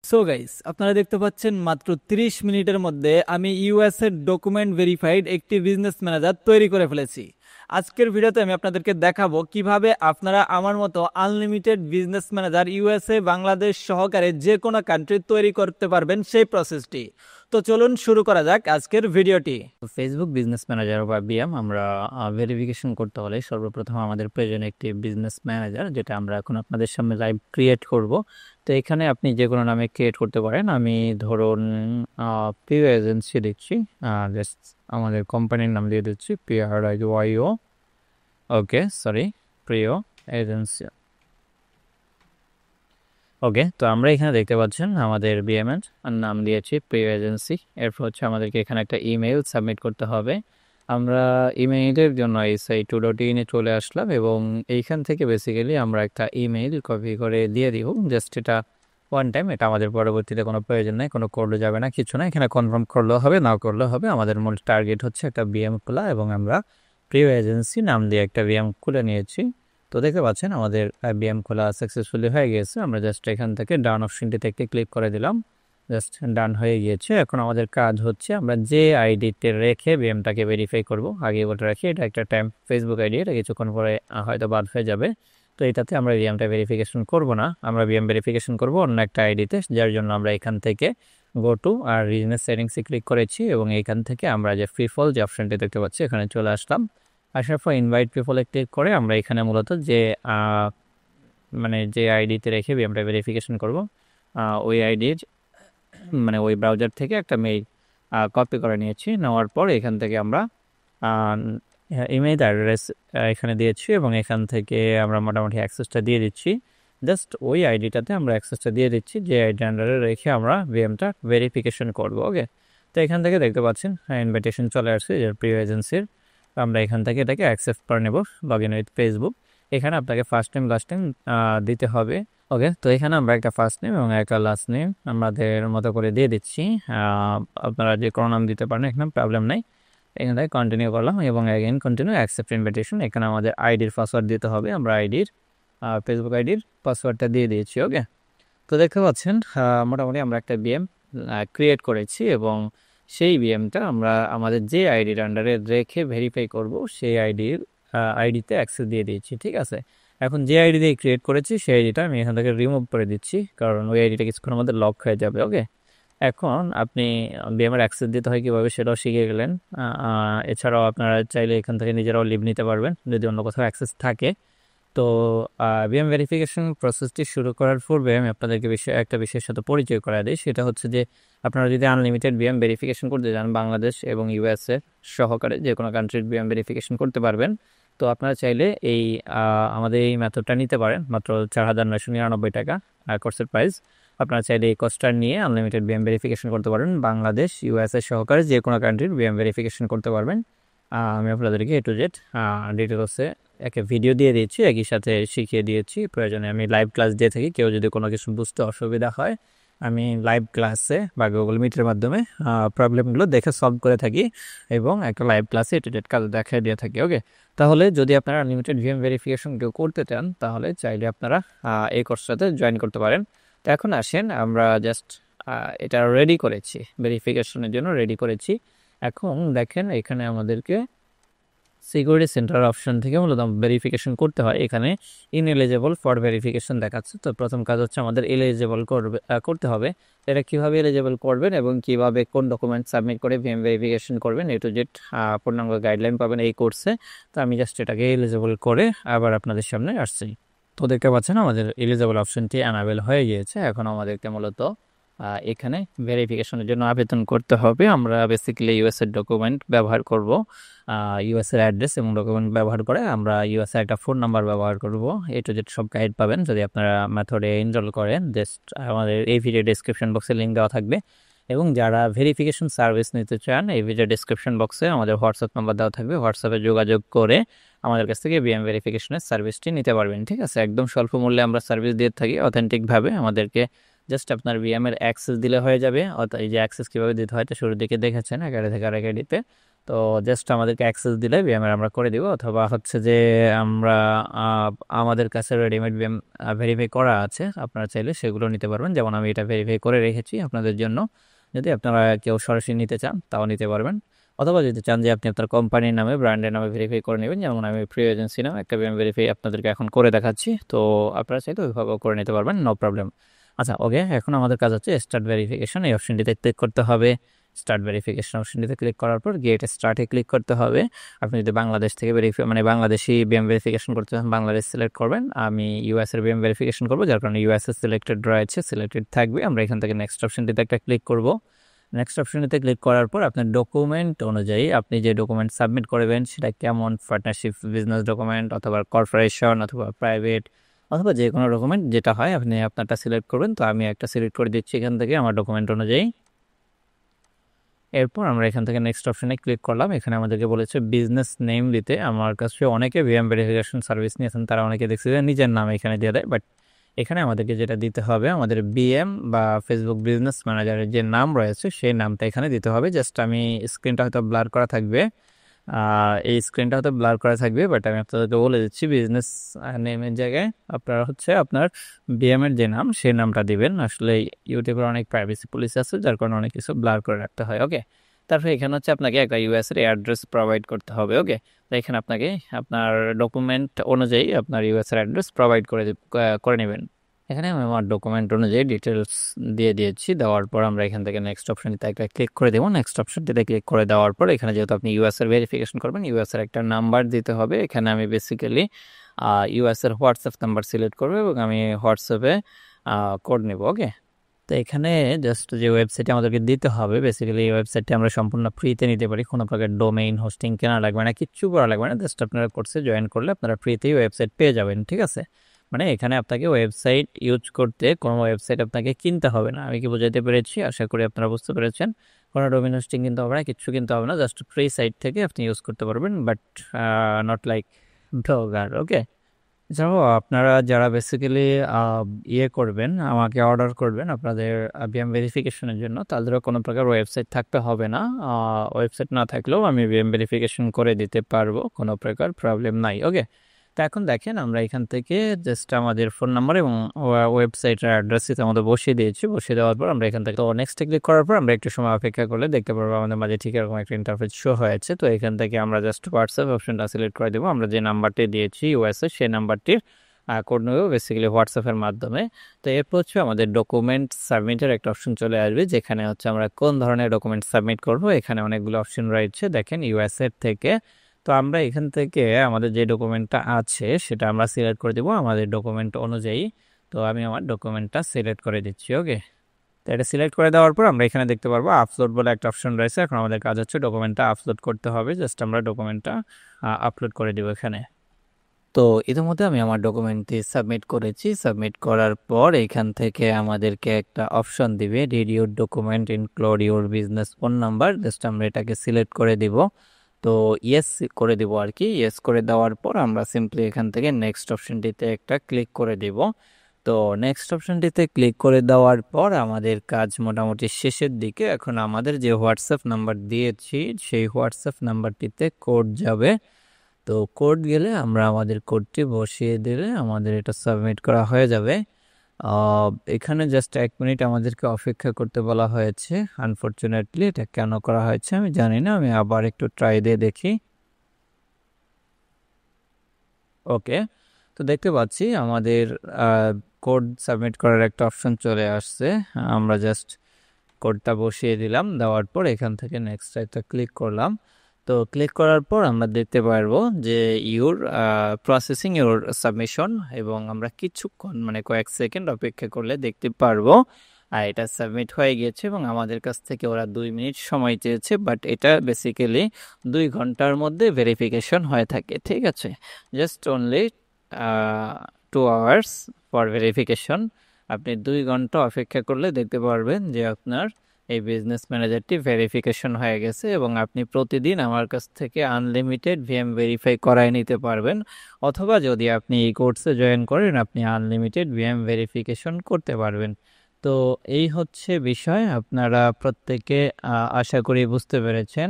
So guys, আপনারা দেখতে পাচ্ছেন মাত্র 30 মিনিটের মধ্যে আমি ইউএস এর ডকুমেন্ট ভেরিফাইড একটি বিজনেস ম্যানেজার তৈরি করে ফেলেছি। আজকের ভিডিওতে আমি আপনাদেরকে দেখাবো কিভাবে আপনারা আমার মতো unlimited business manager USA, Bangladesh সহকারে যে কোনো কান্ট্রি তৈরি করতে পারবেন সেই প্রসেসটি। তো চলুন শুরু করা যাক আজকের ভিডিওটি। ফেসবুক বিজনেস ম্যানেজার বা বিএম আমরা ভেরিফিকেশন করতে হলে সর্বপ্রথম আমাদের প্রয়োজন একটি বিজনেস ম্যানেজার, যেটা আমরা এখন আপনাদের সামনে লাইভ ক্রিয়েট করব। তো এখানে আপনি যে কোনো নামে ক্রিয়েট করতে পারেন। আমি ধরুন প্রিয় এজেন্সি দিচ্ছি, জাস্ট আমাদের কোম্পানির নাম দিয়ে দিচ্ছি PRIYO। ওকে, সরি, প্রিয় এজেন্সি। ওকে, তো আমরা এখানে দেখতে পাচ্ছেন আমাদের বিএমএন নাম দিয়েছি প্রিয় এজেন্সি। এরপর হচ্ছে আমাদেরকে এখানে একটা ইমেইল সাবমিট করতে হবে। আমরা ইমেইলের জন্য si2.in চলে আসলাম এবং এইখান থেকে বেসিক্যালি আমরা একটা ইমেইল কপি করে দিয়ে দিব। জাস্ট এটা ওয়ান টাইম, এটা আমাদের পরবর্তীতে কোনো প্রয়োজন নেই, কোনো করলে যাবে না, কিছু না। এখানে কনফার্ম করলেও হবে, নাও করলেও হবে। আমাদের মূল টার্গেট হচ্ছে একটা বিএম খোলা এবং আমরা প্রিয় এজেন্সি নাম দিয়ে একটা বিএম খুলে নিয়েছি। তো দেখতে পাচ্ছেন আমাদের বিএম খোলা সাকসেসফুলি হয়ে গিয়েছে। আমরা জাস্ট এখান থেকে ডান অপশনটিতে একটি ক্লিক করে দিলাম, জাস্ট ডান হয়ে গিয়েছে। এখন আমাদের কাজ হচ্ছে আমরা যে আইডিতে রেখে বিএমটাকে ভেরিফাই করব, আগে বলে রাখি এটা একটা টাইম ফেসবুক আইডি, এটা কিছুক্ষণ পরে হয়তো বাদ হয়ে যাবে। তো এটাতে আমরা বিএমটা ভেরিফিকেশন করব না, আমরা বিএম ভেরিফিকেশন করব অন্য একটা আইডিতে, যার জন্য আমরা এখান থেকে গো টু আর বিজনেস সেটিংসে ক্লিক করেছি এবং এখান থেকে আমরা যে ফ্রি ফল যে অপশনটি দেখতে পাচ্ছি এখানে চলে আসলাম। আসার পর ইনভাইট পিপলে ক্লিক করে আমরা এখানে মূলত যে যে আইডিতে রেখে বিএমটা ভেরিফিকেশন করব ওই আইডির ওই ব্রাউজার থেকে একটা মেইল কপি করে নিয়েছি। নেওয়ার পর এখান থেকে আমরা ইমেইল অ্যাড্রেস এখানে দিয়েছি এবং এখান থেকে আমরা মোটামুটি অ্যাক্সেসটা দিয়ে দিচ্ছি। জাস্ট ওই আইডিটাতে আমরা অ্যাক্সেসটা দিয়ে দিচ্ছি যে আইডি আন্ডারে রেখে আমরা বিএমটা ভেরিফিকেশন করব। ওকে, তো এখান থেকে দেখতে পাচ্ছেন ইনভিটেশন চলে আসছে প্রিয় এজেন্সির। আমরা এখান থেকে এটাকে অ্যাকসেপ্ট করে নেব, লগ ইন উইথ ফেসবুক। এখানে আপনাকে ফার্স্ট নেম লাস্ট নেম দিতে হবে। ওকে, তো এখানে আমরা একটা ফার্স্ট নেম এবং একটা লাস্ট নেম আমাদের মতো করে দিয়ে দিচ্ছি। আপনারা যে কোনো নাম দিতে পারেন, এখানে প্রবলেম নাই। এখান থেকে কন্টিনিউ করলাম এবং অ্যাগেন কন্টিনিউ অ্যাকসেপ্ট ইনভিটেশন। এখানে আমাদের আইডির পাসওয়ার্ড দিতে হবে, আমরা আইডির ফেসবুক আইডির পাসওয়ার্ডটা দিয়ে দিয়েছি। ওকে, তো দেখতে পাচ্ছেন মোটামুটি আমরা একটা বিএম ক্রিয়েট করেছি এবং সেই বিএমটা আমরা আমাদের যে আইডির আন্ডারে রেখে ভেরিফাই করব সেই আইডিতে অ্যাক্সেস দিয়ে দিয়েছি। ঠিক আছে, এখন যে আইডি দিয়ে ক্রিয়েট করেছি সেই আইডিটা আমি এখান থেকে রিমুভ করে দিচ্ছি, কারণ ওই আইডিটা কিছুক্ষণের মধ্যে লক হয়ে যাবে। ওকে, এখন আপনি বিএমের অ্যাক্সেস দিতে হয় কীভাবে সেটাও শিখে গেলেন। এছাড়াও আপনারা চাইলে এখান থেকে নিজেরাও লিভ নিতে পারবেন যদি অন্য কোথাও অ্যাক্সেস থাকে। তো বিএম ভেরিফিকেশন প্রসেসটি শুরু করার পূর্বে আমি আপনাদেরকে একটা বিষয়ের সাথে পরিচয় করা দিই। সেটা হচ্ছে যে আপনারা যদি আনলিমিটেড বিএম ভেরিফিকেশন করতে চান, বাংলাদেশ এবং ইউএসএ সহকারে যে কোনো কান্ট্রির বিএম ভেরিফিকেশন করতে পারবেন। তো আপনারা চাইলে এই আমাদের এই মেথডটা নিতে পারেন, মাত্র 4,999 টাকা কোর্সের প্রাইস। আপনারা চাইলে এই কোর্সটা নিয়ে আনলিমিটেড বিএম ভেরিফিকেশন করতে পারবেন, বাংলাদেশ ইউএসএ সহকারে যে কোনো কান্ট্রির বিএম ভেরিফিকেশন করতে পারবেন। আমি আপনাদেরকে A to Z ডিটেলসে একটা ভিডিও দিয়ে দিয়েছি, একই সাথে শিখিয়ে দিয়েছি। প্রয়োজনে আমি লাইভ ক্লাস দিয়ে থাকি, কেউ যদি কোনো কিছু বুঝতে অসুবিধা হয় আমি লাইভ ক্লাসে বা গুগল মিটের মাধ্যমে প্রবলেমগুলো দেখে সলভ করে থাকি এবং একটা লাইভ ক্লাসে A to Z কাজ দেখায় দিয়ে থাকি। ওকে, তাহলে যদি আপনারা আনলিমিটেড ভিএম ভেরিফিকেশন কেউ করতে চান তাহলে চাইলে আপনারা এই কোর্সটাতে জয়েন করতে পারেন। তো এখন আসেন, আমরা জাস্ট এটা রেডি করেছি, ভেরিফিকেশনের জন্য রেডি করেছি। এখন দেখেন এখানে আমাদেরকে সিকিউরিটি সেন্টার অপশন থেকে মূলত ভেরিফিকেশন করতে হয়। এখানে ইনএলিজেবল ফর ভেরিফিকেশন দেখাচ্ছে। তো প্রথম কাজ হচ্ছে আমাদের এলিজেবল করতে হবে। এটা কীভাবে এলিজেবল করবেন এবং কীভাবে কোন ডকুমেন্ট সাবমিট করে ভিএম ভেরিফিকেশন করবেন A to Z পূর্ণাঙ্গ গাইডলাইন পাবেন এই কোর্সে। তো আমি জাস্ট এটাকে এলিজেবল করে আবার আপনাদের সামনে আসছি। তো দেখতে পাচ্ছেন আমাদের এলিজেবল অপশনটি অ্যানাবেল হয়ে গিয়েছে। এখন আমাদেরকে মূলত এখানে ভেরিফিকেশনের জন্য আবেদন করতে হবে। আমরা বেসিক্যালি ইউএসএর ডকুমেন্ট ব্যবহার করব, ইউএসএর অ্যাড্রেস এবং ডকুমেন্ট ব্যবহার করে আমরা ইউএসএর একটা ফোন নাম্বার ব্যবহার করব। A to Z সব গাইড পাবেন যদি আপনারা মেথডে এনরোল করেন। জাস্ট আমাদের এই ভিডিও ডেসক্রিপশন বক্সে লিঙ্ক দেওয়া থাকবে এবং যারা ভেরিফিকেশন সার্ভিস নিতে চান এই ভিডিও ডেসক্রিপশন বক্সে আমাদের হোয়াটসঅ্যাপ নাম্বার দেওয়া থাকবে, হোয়াটসঅ্যাপে যোগাযোগ করে আমাদের কাছ থেকে বিএম ভেরিফিকেশনের সার্ভিসটি নিতে পারবেন। ঠিক আছে, একদম স্বল্প মূল্যে আমরা সার্ভিস দিয়ে থাকি অথেন্টিকভাবে। আমাদেরকে জাস্ট আপনার বিএমের অ্যাক্সেস দিলে হয়ে যাবে। অর্থাৎ এই যে অ্যাক্সেস কীভাবে দিতে হয় এটা শুরুর দিকে দেখেছেন একাডি থেকে আরেক আইডিতে। তো জাস্ট আমাদেরকে অ্যাক্সেস দিলে ভিএমএর আমরা করে দিব, অথবা হচ্ছে যে আমরা আমাদের কাছে রেডিমেড ভিএম ভেরিফাই করা আছে, আপনারা চাইলে সেগুলো নিতে পারবেন। যেমন আমি এটা ভেরিফাই করে রেখেছি আপনাদের জন্য, যদি আপনারা কেউ সরাসরি নিতে চান তাও নিতে পারবেন, অথবা যদি চান যে আপনি আপনার কোম্পানির নামে ব্র্যান্ডের নামে ভেরিফাই করে নেবেন, যেমন আমি প্রি এজেন্সি নামে একটা ভিএম ভেরিফাই আপনাদেরকে এখন করে দেখাচ্ছি, তো আপনারা চাইলে ওইভাবেও করে নিতে পারবেন, নো প্রবলেম। আচ্ছা ওকে, এখন আমাদের কাজ হচ্ছে স্টার্ট ভেরিফিকেশন, এই অপশনটিতে ক্লিক করতে হবে। স্টার্ট ভেরিফিকেশন অপশনটিতে ক্লিক করার পর গেট স্টার্টে ক্লিক করতে হবে। আপনি যদি বাংলাদেশ থেকে মানে বাংলাদেশি বিএম ভেরিফিকেশন করতে চান, বাংলাদেশ সিলেক্ট করবেন। আমি ইউএস এর বিএম ভেরিফিকেশন করবো, যার কারণে ইউএস এর সিলেক্টেড রয়েছে, সিলেক্টেড থাকবে। আমরা এখান থেকে নেক্সট অপশনটিতে একটা ক্লিক করব। নেক্সট অপশনটিতে ক্লিক করার পর আপনার ডকুমেন্ট অনুযায়ী আপনি যে ডকুমেন্ট সাবমিট করবেন সেটা কেমন, পার্টনারশিপ, বিজনেস ডকুমেন্ট, অথবা কর্পোরেশন, অথবা প্রাইভেট, অথবা যে কোনো ডকুমেন্ট যেটা হয় আপনি আপনারটা সিলেক্ট করবেন। তো আমি একটা সিলেক্ট করে দিচ্ছি এখান থেকে আমার ডকুমেন্ট অনুযায়ী। এরপর আমরা এখান থেকে নেক্সট অপশনে ক্লিক করলাম। এখানে আমাদেরকে বলেছে বিজনেস নেম দিতে। আমার কাছে অনেকে ভিএম ভেরিফিকেশন সার্ভিস নিয়েছেন, তারা অনেকে দেখছি যে নিজের নাম এখানে দিয়ে দেয়, বাট এখানে আমাদেরকে যেটা দিতে হবে, আমাদের বিএম বা ফেসবুক বিজনেস ম্যানেজারের যে নাম রয়েছে সেই নামটা এখানে দিতে হবে। জাস্ট আমি স্ক্রিনটা হয়তো ব্লার করা থাকবে, এই স্ক্রিনটা হয়তো ব্লার করা থাকবে, বাট আমি আপনাদেরকে বলে দিচ্ছি বিজনেস নেমের জায়গায় আপনারা হচ্ছে আপনার বিএম এর যে নাম সেই নামটা দিবেন। আসলে ইউটিউবের অনেক প্রাইভেসি পলিসি আছে, যার কারণে অনেক কিছু ব্লার করে রাখতে হয়। ওকে, তারপরে এখানে হচ্ছে আপনাকে একটা ইউএস এর অ্যাড্রেস প্রোভাইড করতে হবে। ওকে, তো এখানে আপনাকে আপনার ডকুমেন্ট অনুযায়ী আপনার ইউএস এর অ্যাড্রেস প্রোভাইড করে নেবেন। এখানে আমি আমার ডকুমেন্ট অনুযায়ী ডিটেলস দিয়ে দিয়েছি। দেওয়ার পর আমরা এখান থেকে নেক্সট অপশনটিতে একটা ক্লিক করে দেবো। নেক্সট অপশনটিতে ক্লিক করে দেওয়ার পর এখানে যেহেতু আপনি ইউএস এর ভেরিফিকেশন করবেন, ইউএস এর একটা নাম্বার দিতে হবে। এখানে আমি বেসিক্যালি ইউএস এর হোয়াটসঅ্যাপ নাম্বার সিলেক্ট করবো এবং আমি হোয়াটসঅ্যাপে কোড নেব। ওকে, তো এখানে জাস্ট যে ওয়েবসাইটে আমাদেরকে দিতে হবে, বেসিক্যালি এই ওয়েবসাইটটি আমরা সম্পূর্ণ ফ্রিতে নিতে পারি, কোনো প্রকার ডোমেইন হোস্টিং কেনা লাগবে না, কিচ্ছু করা লাগবে না। জাস্ট আপনারা কোর্সে জয়েন করলে আপনারা ফ্রিতেই ওয়েবসাইট পেয়ে যাবেন। ঠিক আছে, মানে এখানে আপনাকে ওয়েবসাইট ইউজ করতে কোনো ওয়েবসাইট আপনাকে কিনতে হবে না। আমি কি বোঝাতে পেরেছি? আশা করি আপনারা বুঝতে পেরেছেন। কোনো ডোমেইন হোস্টিং কিনতে হবে না, কিচ্ছু কিনতে হবে না, জাস্ট ফ্রি সাইট থেকে আপনি ইউজ করতে পারবেন, বাট নট লাইক ব্লগার। ওকে, এছাড়াও আপনারা যারা বেসিক্যালি করবেন, আমাকে অর্ডার করবেন আপনাদের বিএম ভেরিফিকেশনের জন্য, তাদেরও কোনো প্রকার ওয়েবসাইট থাকতে হবে না। ওয়েবসাইট না থাকলেও আমি বিএম ভেরিফিকেশন করে দিতে পারবো, কোনো প্রকার প্রবলেম নাই। ওকে, তো এখন দেখেন আমরা এখান থেকে জাস্ট আমাদের ফোন নাম্বার এবং ওয়েবসাইটের অ্যাড্রেসটি আমাদের বসিয়ে দিয়েছি। বসিয়ে দেওয়ার পর আমরা এখান থেকে তো নেক্সট ক্লিক করার পর আমরা একটু সময় অপেক্ষা করলে দেখতে পারবো আমাদের মাঝে ঠিক এরকম একটা ইন্টারফেস শো হয়েছে। তো এখান থেকে আমরা জাস্ট হোয়াটসঅ্যাপ অপশনটা সিলেক্ট করে দেবো। আমরা যে নাম্বারটি দিয়েছি ইউএসএ সেই নাম্বারটির কোড নেব বেসিক্যালি হোয়াটসঅ্যাপের মাধ্যমে। তো এরপর হচ্ছে আমাদের ডকুমেন্ট সাবমিটের একটা অপশন চলে আসবে, যেখানে হচ্ছে আমরা কোন ধরনের ডকুমেন্ট সাবমিট করব। এখানে অনেকগুলো অপশন রয়েছে দেখেন ইউএসএ থেকে। তো আমরা এখান থেকে আমাদের যে ডকুমেন্টটা আছে সেটা আমরা সিলেক্ট করে দেবো আমাদের ডকুমেন্ট অনুযায়ী। তো আমি আমার ডকুমেন্টটা সিলেক্ট করে দিচ্ছি। ওকে, তো এটা সিলেক্ট করে দেওয়ার পর আমরা এখানে দেখতে পারবো আপলোড বলে একটা অপশন রয়েছে। এখন আমাদের কাজ হচ্ছে ডকুমেন্টটা আপলোড করতে হবে। জাস্ট আমরা ডকুমেন্টটা আপলোড করে দেবো এখানে। তো ইতিমধ্যে আমি আমার ডকুমেন্টটি সাবমিট করেছি। সাবমিট করার পর এখান থেকে আমাদেরকে একটা অপশন দিবে, did your document include your business phone number. Just আমরা এটাকে সিলেক্ট করে দিব। তো ইয়েস করে দিব আর কি। ইয়েস করে দেওয়ার পর আমরা সিম্পলি এখান থেকে নেক্সট অপশনটিতে একটা ক্লিক করে দিব। তো নেক্সট অপশনটিতে ক্লিক করে দেওয়ার পর আমাদের কাজ মোটামুটি শেষের দিকে। এখন আমাদের যে হোয়াটসঅ্যাপ নাম্বার দিয়েছি সেই হোয়াটসঅ্যাপ নাম্বারটিতে কোড যাবে। তো কোড গেলে আমরা আমাদের কোডটি বসিয়ে দিলে আমাদের এটা সাবমিট করা হয়ে যাবে। এখানে জাস্ট 1 মিনিট আমাদেরকে অপেক্ষা করতে বলা হয়েছে। আনফরচুনেটলি এটা কেন করা হয়েছে আমি জানি না, আমি আবার একটু ট্রাই দিয়ে দেখি। ওকে, তো দেখতে পাচ্ছি আমাদের কোড সাবমিট করার একটা অপশন চলে আসছে। আমরা জাস্ট কোডটা বসিয়ে দিলাম, দেওয়ার পর এখান থেকে নেক্সট একটা ক্লিক করলাম। তো ক্লিক করার পর আমরা দেখতে পারবো যে ইউর প্রসেসিং ইউর সাবমিশন, এবং আমরা কিছুক্ষণ মানে কয়েক সেকেন্ড অপেক্ষা করলে দেখতে পারবো এটা সাবমিট হয়ে গিয়েছে এবং আমাদের কাছ থেকে ওরা 2 মিনিট সময় চেয়েছে, বাট এটা বেসিক্যালি 2 ঘন্টার মধ্যে ভেরিফিকেশন হয়ে থাকে। ঠিক আছে, just only 2 hours for verification. আপনি 2 ঘন্টা অপেক্ষা করলে দেখতে পারবেন যে আপনার এই বিজনেস ম্যানেজারটি ভেরিফিকেশন হয়ে গেছে, এবং আপনি প্রতিদিন আমার কাছ থেকে আনলিমিটেড ভিএম ভেরিফাই করায় নিতে পারবেন, অথবা যদি আপনি এই কোর্সে জয়েন করেন আপনি আনলিমিটেড ভিএম ভেরিফিকেশন করতে পারবেন। তো এই হচ্ছে বিষয়, আপনারা প্রত্যেকে আশা করি বুঝতে পেরেছেন।